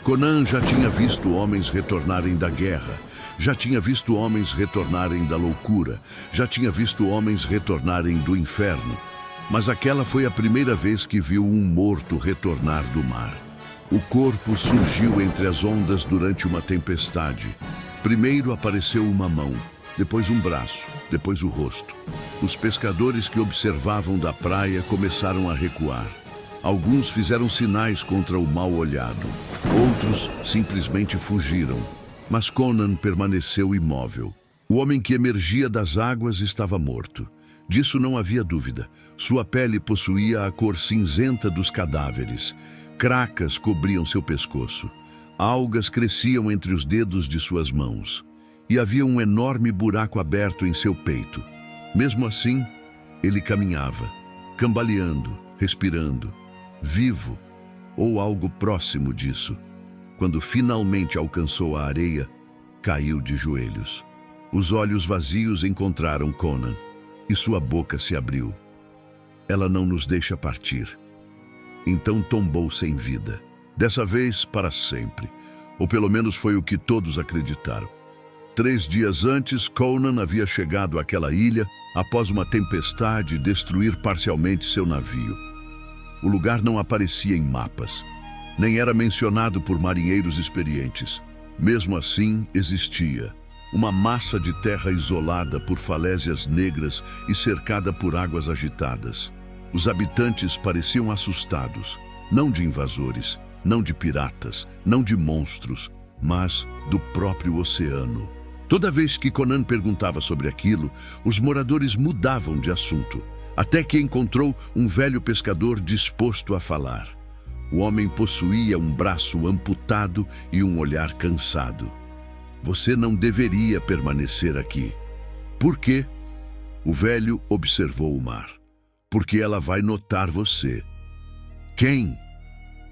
Conan já tinha visto homens retornarem da guerra, já tinha visto homens retornarem da loucura, já tinha visto homens retornarem do inferno. Mas aquela foi a primeira vez que viu um morto retornar do mar. O corpo surgiu entre as ondas durante uma tempestade. Primeiro apareceu uma mão, depois um braço, depois o rosto. Os pescadores que observavam da praia começaram a recuar. Alguns fizeram sinais contra o mal-olhado. Outros simplesmente fugiram. Mas Conan permaneceu imóvel. O homem que emergia das águas estava morto. Disso não havia dúvida. Sua pele possuía a cor cinzenta dos cadáveres. Cracas cobriam seu pescoço. Algas cresciam entre os dedos de suas mãos. E havia um enorme buraco aberto em seu peito. Mesmo assim, ele caminhava, cambaleando, respirando, vivo, ou algo próximo disso. Quando finalmente alcançou a areia, caiu de joelhos. Os olhos vazios encontraram Conan, e sua boca se abriu. Ela não nos deixa partir. Então tombou sem vida. Dessa vez, para sempre. Ou pelo menos foi o que todos acreditaram. 3 dias antes, Conan havia chegado àquela ilha após uma tempestade destruir parcialmente seu navio. O lugar não aparecia em mapas, nem era mencionado por marinheiros experientes. Mesmo assim, existia uma massa de terra isolada por falésias negras e cercada por águas agitadas. Os habitantes pareciam assustados, não de invasores, não de piratas, não de monstros, mas do próprio oceano. Toda vez que Conan perguntava sobre aquilo, os moradores mudavam de assunto, até que encontrou um velho pescador disposto a falar. O homem possuía um braço amputado e um olhar cansado. Você não deveria permanecer aqui. Por quê? O velho observou o mar. Porque ela vai notar você. Quem?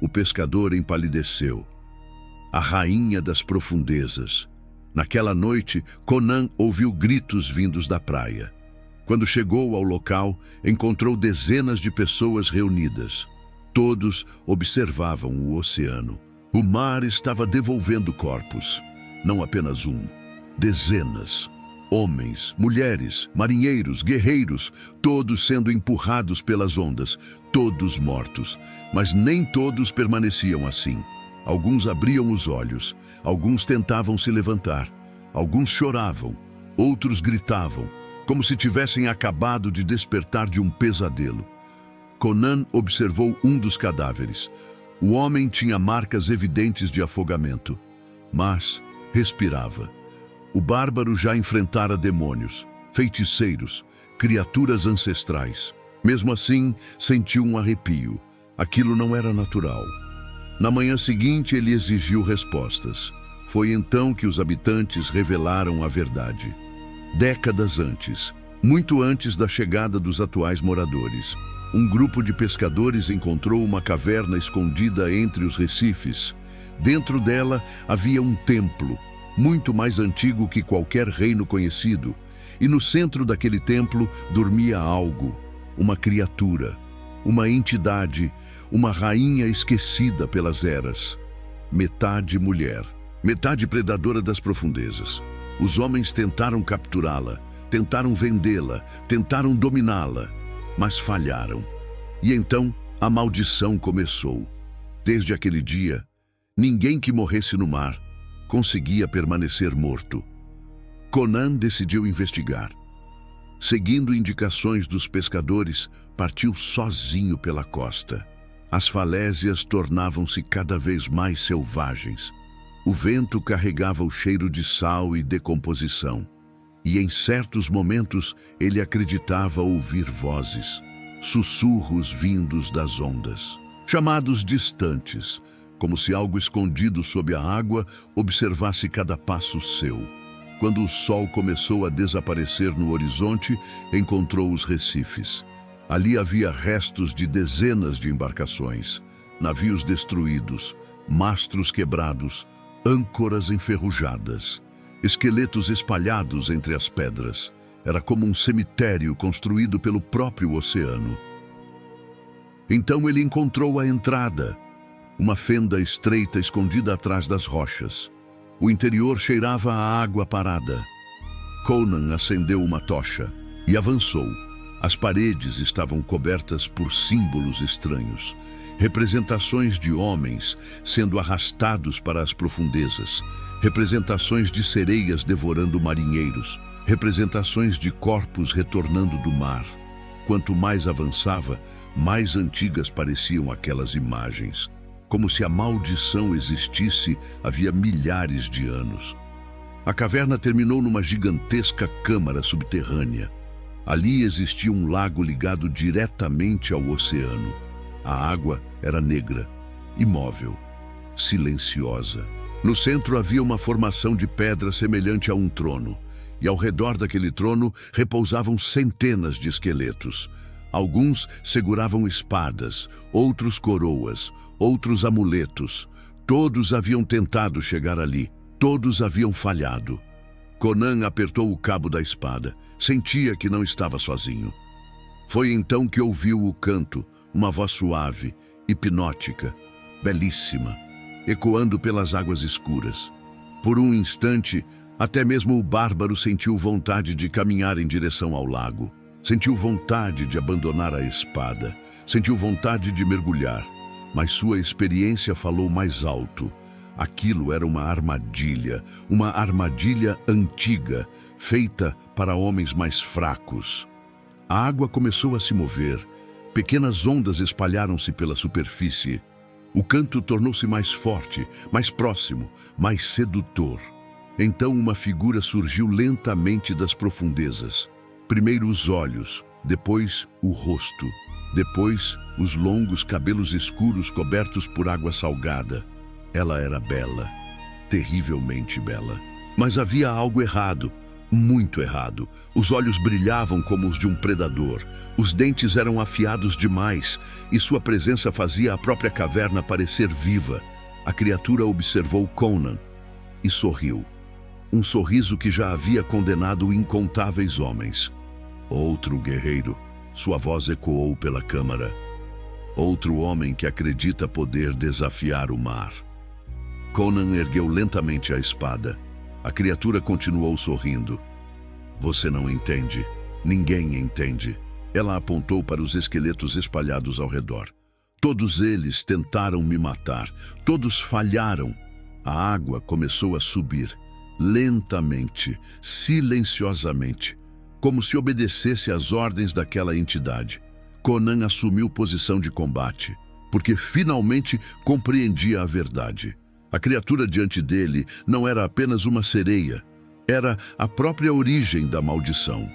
O pescador empalideceu. A rainha das profundezas. Naquela noite, Conan ouviu gritos vindos da praia. Quando chegou ao local, encontrou dezenas de pessoas reunidas. Todos observavam o oceano. O mar estava devolvendo corpos. Não apenas um. Dezenas. Homens, mulheres, marinheiros, guerreiros, todos sendo empurrados pelas ondas, todos mortos. Mas nem todos permaneciam assim. Alguns abriam os olhos, alguns tentavam se levantar, alguns choravam, outros gritavam, como se tivessem acabado de despertar de um pesadelo. Conan observou um dos cadáveres. O homem tinha marcas evidentes de afogamento, mas respirava. O bárbaro já enfrentara demônios, feiticeiros, criaturas ancestrais. Mesmo assim, sentiu um arrepio. Aquilo não era natural. Na manhã seguinte, ele exigiu respostas. Foi então que os habitantes revelaram a verdade. Décadas antes, muito antes da chegada dos atuais moradores, um grupo de pescadores encontrou uma caverna escondida entre os recifes. Dentro dela havia um templo, muito mais antigo que qualquer reino conhecido, e no centro daquele templo dormia algo, uma criatura, uma entidade, uma rainha esquecida pelas eras. Metade mulher, metade predadora das profundezas. Os homens tentaram capturá-la, tentaram vendê-la, tentaram dominá-la, mas falharam. E então a maldição começou. Desde aquele dia, ninguém que morresse no mar conseguia permanecer morto. Conan decidiu investigar. Seguindo indicações dos pescadores, partiu sozinho pela costa. As falésias tornavam-se cada vez mais selvagens. O vento carregava o cheiro de sal e decomposição. E em certos momentos ele acreditava ouvir vozes, sussurros vindos das ondas, chamados distantes, como se algo escondido sob a água observasse cada passo seu. Quando o sol começou a desaparecer no horizonte, encontrou os recifes. Ali havia restos de dezenas de embarcações, navios destruídos, mastros quebrados, âncoras enferrujadas, esqueletos espalhados entre as pedras. Era como um cemitério construído pelo próprio oceano. Então ele encontrou a entrada. uma fenda estreita escondida atrás das rochas. O interior cheirava a água parada. Conan acendeu uma tocha e avançou. As paredes estavam cobertas por símbolos estranhos, representações de homens sendo arrastados para as profundezas, representações de sereias devorando marinheiros, representações de corpos retornando do mar. Quanto mais avançava, mais antigas pareciam aquelas imagens, como se a maldição existisse havia milhares de anos. A caverna terminou numa gigantesca câmara subterrânea. Ali existia um lago ligado diretamente ao oceano. A água era negra, imóvel, silenciosa. No centro havia uma formação de pedra semelhante a um trono, e ao redor daquele trono repousavam centenas de esqueletos. Alguns seguravam espadas, outros coroas, outros amuletos. Todos haviam tentado chegar ali, todos haviam falhado. Conan apertou o cabo da espada. Sentia que não estava sozinho. Foi então que ouviu o canto, uma voz suave, hipnótica, belíssima, ecoando pelas águas escuras. Por um instante, até mesmo o bárbaro sentiu vontade de caminhar em direção ao lago. Sentiu vontade de abandonar a espada. Sentiu vontade de mergulhar. Mas sua experiência falou mais alto. Aquilo era uma armadilha antiga, feita para homens mais fracos. A água começou a se mover. Pequenas ondas espalharam-se pela superfície. O canto tornou-se mais forte, mais próximo, mais sedutor. Então uma figura surgiu lentamente das profundezas. Primeiro os olhos, depois o rosto, depois os longos cabelos escuros cobertos por água salgada. Ela era bela, terrivelmente bela. Mas havia algo errado, muito errado. Os olhos brilhavam como os de um predador. Os dentes eram afiados demais e sua presença fazia a própria caverna parecer viva. A criatura observou Conan e sorriu. Um sorriso que já havia condenado incontáveis homens. Outro guerreiro, sua voz ecoou pela câmara. Outro homem que acredita poder desafiar o mar. Conan ergueu lentamente a espada. A criatura continuou sorrindo. Você não entende. Ninguém entende. Ela apontou para os esqueletos espalhados ao redor. Todos eles tentaram me matar. Todos falharam. A água começou a subir. Lentamente, silenciosamente, como se obedecesse às ordens daquela entidade. Conan assumiu posição de combate, porque finalmente compreendia a verdade. A criatura diante dele não era apenas uma sereia, era a própria origem da maldição,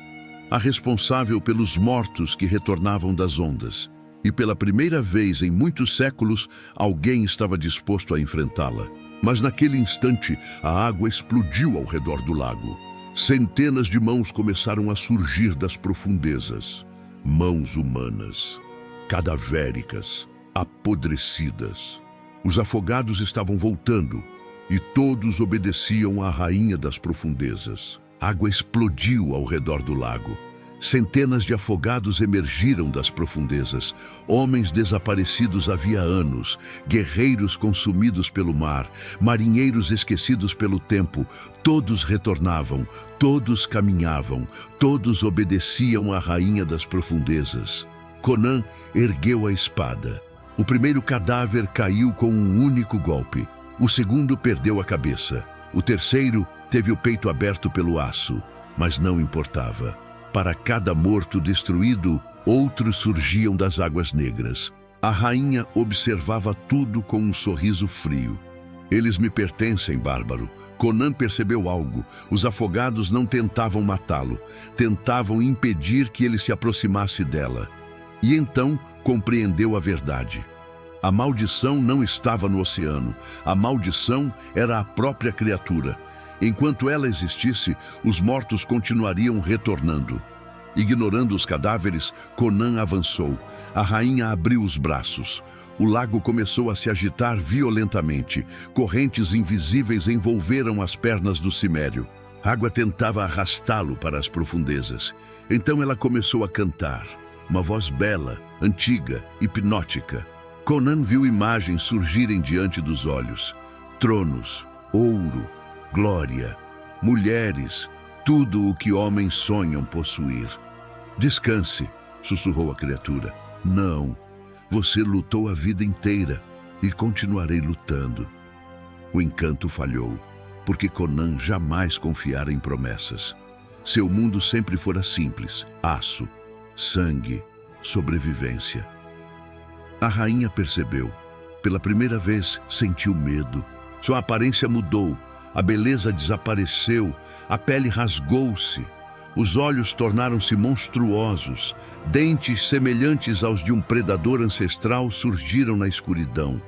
a responsável pelos mortos que retornavam das ondas. E pela primeira vez em muitos séculos, alguém estava disposto a enfrentá-la. Mas naquele instante, a água explodiu ao redor do lago. Centenas de mãos começaram a surgir das profundezas. Mãos humanas, cadavéricas, apodrecidas. Os afogados estavam voltando e todos obedeciam à rainha das profundezas. A água explodiu ao redor do lago. Centenas de afogados emergiram das profundezas, homens desaparecidos havia anos, guerreiros consumidos pelo mar, marinheiros esquecidos pelo tempo, todos retornavam, todos caminhavam, todos obedeciam à rainha das profundezas. Conan ergueu a espada. O primeiro cadáver caiu com um único golpe, o segundo perdeu a cabeça, o terceiro teve o peito aberto pelo aço, mas não importava. Para cada morto destruído, outros surgiam das águas negras. A rainha observava tudo com um sorriso frio. Eles me pertencem, bárbaro. Conan percebeu algo. Os afogados não tentavam matá-lo. Tentavam impedir que ele se aproximasse dela. E então compreendeu a verdade. A maldição não estava no oceano. A maldição era a própria criatura. Enquanto ela existisse, os mortos continuariam retornando. Ignorando os cadáveres, Conan avançou. A rainha abriu os braços. O lago começou a se agitar violentamente. Correntes invisíveis envolveram as pernas do cimério. A água tentava arrastá-lo para as profundezas. Então ela começou a cantar. Uma voz bela, antiga, hipnótica. Conan viu imagens surgirem diante dos olhos. Tronos, ouro, glória, mulheres, tudo o que homens sonham possuir. Descanse, sussurrou a criatura. Não, você lutou a vida inteira e continuarei lutando. O encanto falhou, porque Conan jamais confiara em promessas. Seu mundo sempre fora simples: aço, sangue, sobrevivência. A rainha percebeu. Pela primeira vez, sentiu medo. Sua aparência mudou, a beleza desapareceu, a pele rasgou-se. Os olhos tornaram-se monstruosos, dentes semelhantes aos de um predador ancestral surgiram na escuridão.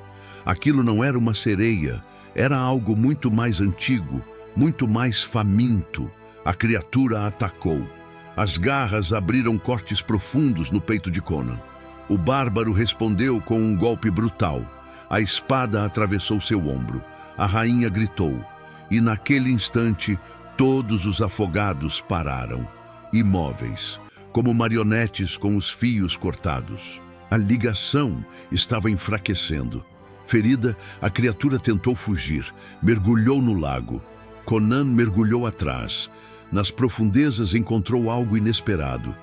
Aquilo não era uma sereia, era algo muito mais antigo, muito mais faminto. A criatura atacou. As garras abriram cortes profundos no peito de Conan. O bárbaro respondeu com um golpe brutal. A espada atravessou seu ombro. A rainha gritou. E naquele instante, todos os afogados pararam, imóveis, como marionetes com os fios cortados. A ligação estava enfraquecendo. Ferida, a criatura tentou fugir, mergulhou no lago. Conan mergulhou atrás. Nas profundezas encontrou algo inesperado.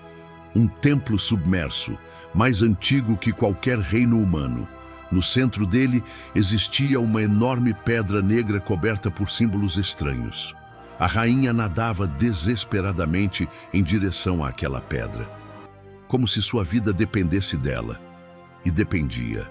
Um templo submerso, mais antigo que qualquer reino humano. No centro dele existia uma enorme pedra negra coberta por símbolos estranhos. A rainha nadava desesperadamente em direção àquela pedra, como se sua vida dependesse dela. E dependia.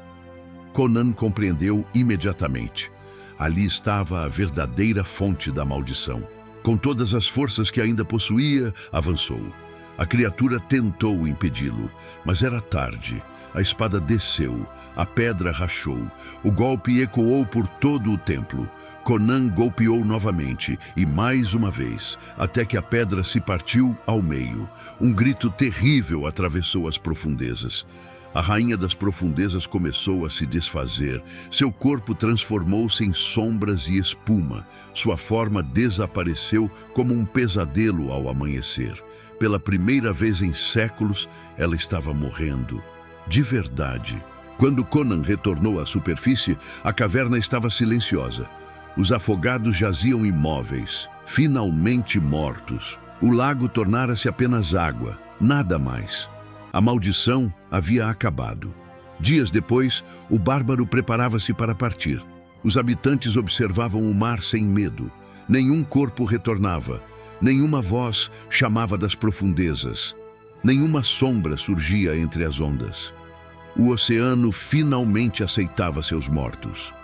Conan compreendeu imediatamente. Ali estava a verdadeira fonte da maldição. Com todas as forças que ainda possuía, avançou. A criatura tentou impedi-lo, mas era tarde. A espada desceu, a pedra rachou. O golpe ecoou por todo o templo. Conan golpeou novamente, e mais uma vez, até que a pedra se partiu ao meio. Um grito terrível atravessou as profundezas. A rainha das profundezas começou a se desfazer. Seu corpo transformou-se em sombras e espuma. Sua forma desapareceu como um pesadelo ao amanhecer. Pela primeira vez em séculos, ela estava morrendo. De verdade. Quando Conan retornou à superfície, a caverna estava silenciosa. Os afogados jaziam imóveis, finalmente mortos. O lago tornara-se apenas água, nada mais. A maldição havia acabado. Dias depois, o bárbaro preparava-se para partir. Os habitantes observavam o mar sem medo. Nenhum corpo retornava. Nenhuma voz chamava das profundezas. Nenhuma sombra surgia entre as ondas. O oceano finalmente aceitava seus mortos.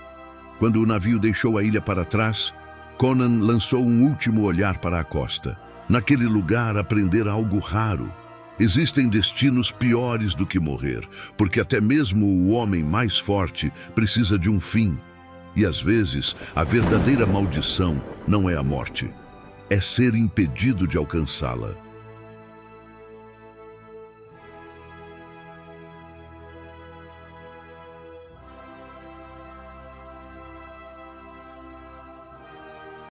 Quando o navio deixou a ilha para trás, Conan lançou um último olhar para a costa. Naquele lugar aprendera algo raro. Existem destinos piores do que morrer, porque até mesmo o homem mais forte precisa de um fim. E às vezes, a verdadeira maldição não é a morte, é ser impedido de alcançá-la.